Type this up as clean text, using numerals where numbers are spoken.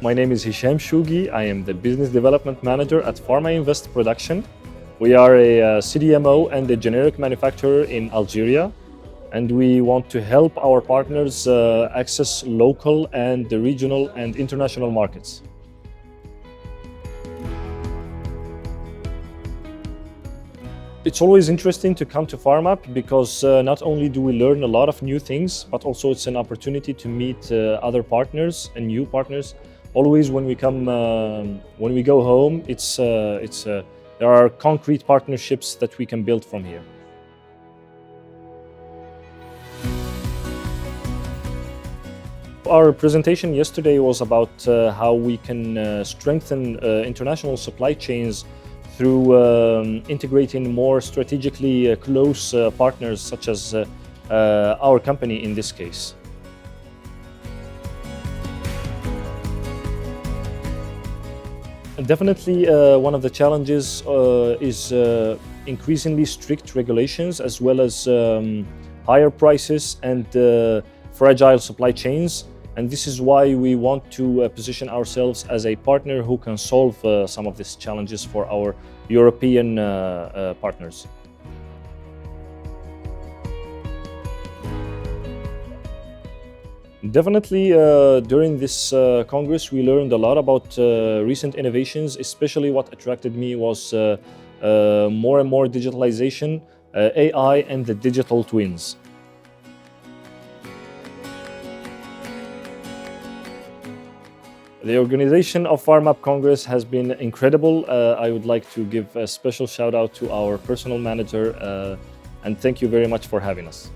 My name is Hichem Chougui. I am the Business Development Manager at Pharma Invest Production. We are a CDMO and a generic manufacturer in Algeria, and we want to help our partners access local and regional and international markets. It's always interesting to come to PHARMAP because not only do we learn a lot of new things, but also it's an opportunity to meet other partners and new partners. Always when we go home, there are concrete partnerships that we can build from here. Our presentation yesterday was about how we can strengthen international supply chains through integrating more strategically close partners such as our company in this case. Definitely one of the challenges is increasingly strict regulations as well as higher prices and fragile supply chains. And this is why we want to position ourselves as a partner who can solve some of these challenges for our European partners. Definitely, during this Congress, we learned a lot about recent innovations. Especially what attracted me was more and more digitalization, AI, and the digital twins. The organization of PHARMAP Congress has been incredible. I would like to give a special shout out to our personal manager and thank you very much for having us.